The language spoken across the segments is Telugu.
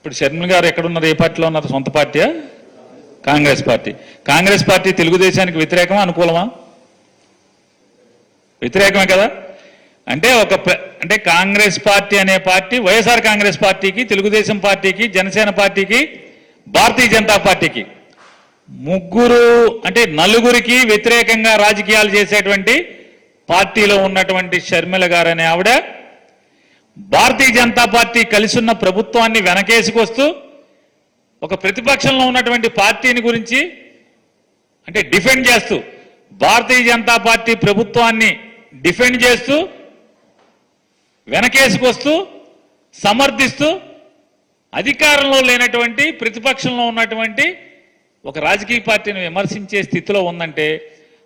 ఇప్పుడు షర్మిల గారు ఎక్కడున్నారు, ఏ పార్టీలో ఉన్నారు? సొంత పార్టీయా? కాంగ్రెస్ పార్టీ. కాంగ్రెస్ పార్టీ తెలుగుదేశానికి వ్యతిరేకమా అనుకూలమా? వ్యతిరేకమే కదా. అంటే కాంగ్రెస్ పార్టీ అనే పార్టీ వైఎస్ఆర్ కాంగ్రెస్ పార్టీకి, తెలుగుదేశం పార్టీకి, జనసేన పార్టీకి, భారతీయ జనతా పార్టీకి నలుగురికి వ్యతిరేకంగా రాజకీయాలు చేసేటువంటి పార్టీలో ఉన్నటువంటి షర్మిల గారు అనే ఆవిడ భారతీయ జనతా పార్టీ కలిసున్న ప్రభుత్వాన్ని వెనకేసుకొస్తూ ఒక ప్రతిపక్షంలో ఉన్నటువంటి పార్టీని గురించి డిఫెండ్ చేస్తూ, భారతీయ జనతా పార్టీ ప్రభుత్వాన్ని డిఫెండ్ చేస్తూ, వెనకేసుకొస్తూ, సమర్థిస్తూ, అధికారంలో లేనటువంటి ప్రతిపక్షంలో ఉన్నటువంటి ఒక రాజకీయ పార్టీని విమర్శించే స్థితిలో ఉందంటే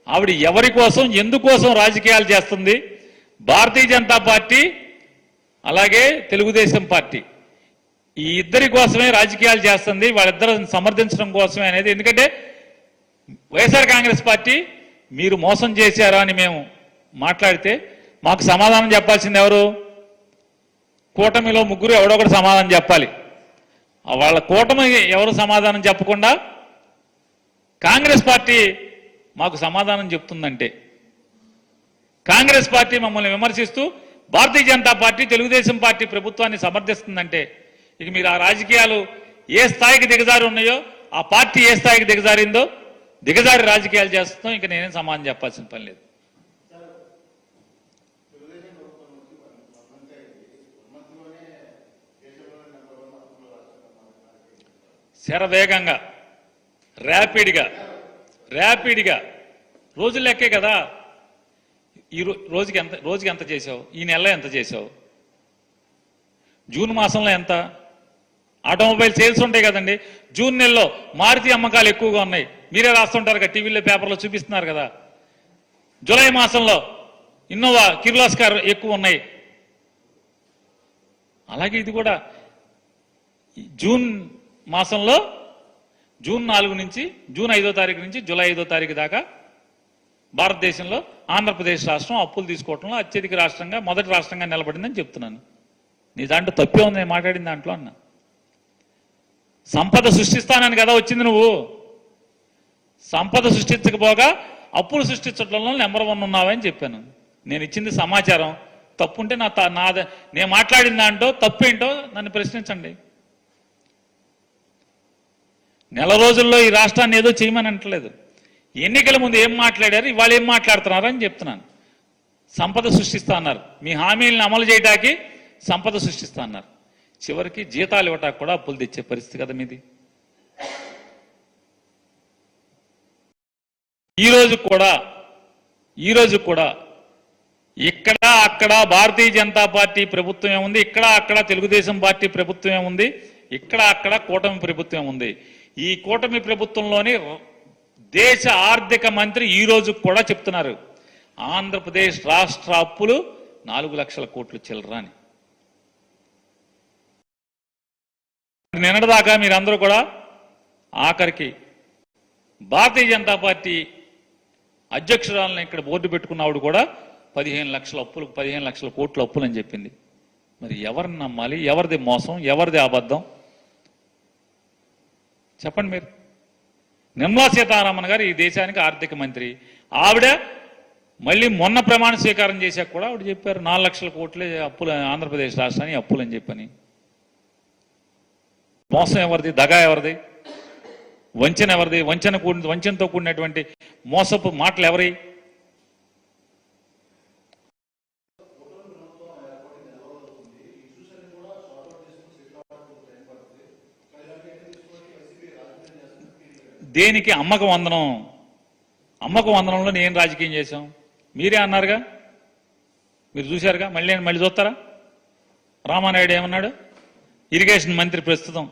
ఆవిడ ఎవరి కోసం, ఎందుకోసం రాజకీయాలు చేస్తుంది? భారతీయ జనతా పార్టీ అలాగే తెలుగుదేశం పార్టీ ఈ ఇద్దరి కోసమే రాజకీయాలు చేస్తుంది, వాళ్ళిద్దరిని సమర్థించడం కోసమే అనేది. ఎందుకంటే వైఎస్ఆర్ కాంగ్రెస్ పార్టీ మీరు మోసం చేశారా అని మేము మాట్లాడితే మాకు సమాధానం చెప్పాల్సింది ఎవరు? కూటమిలో ముగ్గురు ఎవడో ఒకటి సమాధానం చెప్పాలి. వాళ్ళ కూటమి ఎవరు సమాధానం చెప్పకుండా కాంగ్రెస్ పార్టీ మాకు సమాధానం చెప్తుందంటే, కాంగ్రెస్ పార్టీ మమ్మల్ని విమర్శిస్తూ భారతీయ జనతా పార్టీ, తెలుగుదేశం పార్టీ ప్రభుత్వాన్ని సమర్థిస్తుందంటే ఇక మీరు ఆ రాజకీయాలు ఏ స్థాయికి దిగజారి ఉన్నాయో, ఆ పార్టీ ఏ స్థాయికి దిగజారిందో, దిగజారి రాజకీయాలు చేస్తున్నాం, ఇక నేనేం సమాధానం చెప్పాల్సిన పని లేదు. శరవేగంగా, ర్యాపిడ్గా రోజులు లెక్కే కదా. ఈ రోజుకి ఎంత చేసావు? ఈ నెలలో ఎంత చేసావు? జూన్ మాసంలో ఎంత? ఆటోమొబైల్ సేల్స్ ఉంటాయి కదండి. జూన్ నెలలో మారుతి అమ్మకాలు ఎక్కువగా ఉన్నాయి, మీరే రాస్తుంటారు కదా, టీవీలో పేపర్లో చూపిస్తున్నారు కదా. జూలై మాసంలో ఇన్నోవా, కిర్లోస్కర్ ఎక్కువ ఉన్నాయి. అలాగే ఇది కూడా జూన్ మాసంలో జూన్ 4 నుంచి జూన్ 5వ తారీఖు నుంచి జూలై 5వ తారీఖు దాకా భారతదేశంలో ఆంధ్రప్రదేశ్ రాష్ట్రం అప్పులు తీసుకోవడంలో అత్యధిక రాష్ట్రంగా, మొదటి రాష్ట్రంగా నిలబడిందని చెప్తున్నాను. నీ దాంట్లో తప్పే ఉంది నేను మాట్లాడిన దాంట్లో అన్నా. సంపద సృష్టిస్తానని కదా వచ్చింది నువ్వు. సంపద సృష్టించకపోగా అప్పులు సృష్టించడంలో నెంబర్ 1 ఉన్నావని చెప్పాను. నేను ఇచ్చింది సమాచారం. తప్పుంటే నేను మాట్లాడిన దాంట్లో తప్పేంటో నన్ను ప్రశ్నించండి. నెల రోజుల్లో ఈ రాష్ట్రాన్ని ఏదో చేయమని అంటలేదు. ఎన్నికల ముందు ఏం మాట్లాడారు, ఇవాళ ఏం మాట్లాడుతున్నారు అని చెప్తున్నాను. సంపద సృష్టిస్తా అన్నారు, మీ హామీలను అమలు చేయడానికి సంపద సృష్టిస్తా అన్నారు. చివరికి జీతాలు ఇవ్వటానికి కూడా అప్పులు తెచ్చే పరిస్థితి కదా మీది. ఈరోజు కూడా ఇక్కడ అక్కడ భారతీయ జనతా పార్టీ ప్రభుత్వమే ఉంది, ఇక్కడ అక్కడ తెలుగుదేశం పార్టీ ప్రభుత్వమే ఉంది, ఇక్కడ అక్కడ కూటమి ప్రభుత్వం ఉంది. ఈ కూటమి ప్రభుత్వంలోని దేశ ఆర్థిక మంత్రి ఈ రోజు కూడా చెప్తున్నారు ఆంధ్రప్రదేశ్ రాష్ట్ర అప్పులు 4 లక్షల కోట్లు చిల్లర అని. నిన్నటిదాకా మీరందరూ కూడా ఆఖరికి భారతీయ జనతా పార్టీ అధ్యక్షురాలను ఇక్కడ బోర్డు పెట్టుకున్నవాడు కూడా 15 లక్షల అప్పులు, 15 లక్షల కోట్ల అప్పులు అని చెప్పింది. మరి ఎవరిని నమ్మాలి? ఎవరిది మోసం, ఎవరిది అబద్ధం చెప్పండి మీరు. నిర్మలా సీతారామన్ గారు ఈ దేశానికి ఆర్థిక మంత్రి. ఆవిడ మళ్ళీ మొన్న ప్రమాణ స్వీకారం చేశాక కూడా ఆవిడ చెప్పారు 4 లక్షల కోట్లే అప్పులు ఆంధ్రప్రదేశ్ రాష్ట్రానికి అప్పులు అని చెప్పని. మోసం ఎవరిది? దగా ఎవరిది? వంచన ఎవరిది? వంచనతో కూడినటువంటి మోసపు మాటలు ఎవరి? దేనికి? అమ్మక వందనంలో నేను రాజకీయం చేశాం, మీరే అన్నారుగా, మీరు చూశారుగా. మళ్ళీ చూస్తారా? రామానాయుడు ఏమన్నాడు? ఇరిగేషన్ మంత్రి ప్రస్తుతం,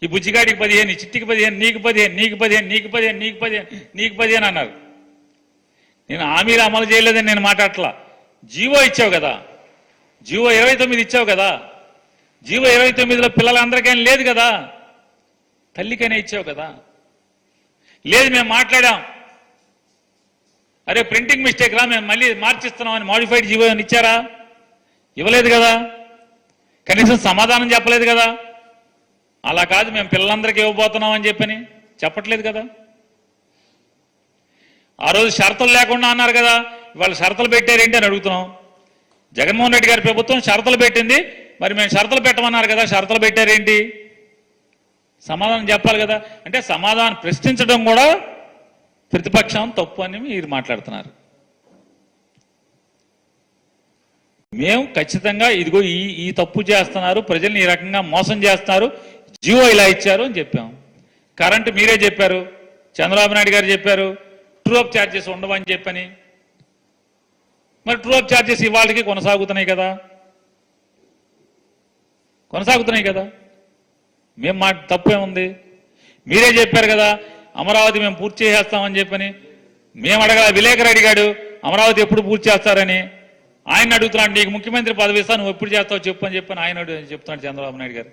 ఈ బుజ్జిగాడికి 15, ఈ చిట్టికి 15, నీకు 15, నీకు 15, నీకు 15, నీకు 15, నీకు 15 అన్నారు. నేను హామీలు అమలు చేయలేదని నేను మాట్లాడట్లా. జీవో ఇచ్చావు కదా, జీవో 29 ఇచ్చావు కదా. జీవో 29లో పిల్లలందరికైనా లేదు కదా, తల్లికైనా ఇచ్చావు కదా. లేదు మేము మాట్లాడాం, అరే ప్రింటింగ్ మిస్టేక్ రా, మేము మళ్ళీ మార్చిస్తున్నామని మాడిఫైడ్ జీవో ఇచ్చారా? ఇవ్వలేదు కదా. కనీసం సమాధానం చెప్పలేదు కదా. అలా కాదు మేము పిల్లలందరికీ ఇవ్వబోతున్నాం అని చెప్పని చెప్పట్లేదు కదా. ఆ రోజు షరతులు లేకుండా అన్నారు కదా, ఇవాళ షరతులు పెట్టారేంటి అని అడుగుతున్నాం. జగన్మోహన్ రెడ్డి గారి ప్రభుత్వం షరతులు పెట్టింది, మరి మేము షరతులు పెట్టమన్నారు కదా, షరతులు పెట్టారేంటి? సమాధానం చెప్పాలి కదా. అంటే సమాధానం ప్రశ్నించడం కూడా ప్రతిపక్షం తప్పు అని మీరు మాట్లాడుతున్నారు. మేము ఖచ్చితంగా ఇదిగో ఈ తప్పు చేస్తున్నారు, ప్రజల్ని ఈ రకంగా మోసం చేస్తున్నారు, జియో ఇలా ఇచ్చారు అని చెప్పాం. కరెంటు మీరే చెప్పారు, చంద్రబాబు నాయుడు గారు చెప్పారు, ట్రూ అప్ ఛార్జెస్ ఉండవని చెప్పని. మరి ట్రూ అప్ ఛార్జెస్ ఇవాళకి కొనసాగుతున్నాయి కదా, కొనసాగుతున్నాయి కదా. మేము మా తప్పేముంది? మీరే చెప్పారు కదా అమరావతి మేము పూర్తి చేసేస్తామని చెప్పని. మేము అడగల, విలేకరు అడిగాడు అమరావతి ఎప్పుడు పూర్తి చేస్తారని. ఆయన అడుగుతున్నాడు, నీకు ముఖ్యమంత్రి పదవి ఇస్తా, నువ్వు ఎప్పుడు చేస్తావు చెప్పు అని చెప్పని ఆయన చెప్తున్నాడు చంద్రబాబు నాయుడు గారు.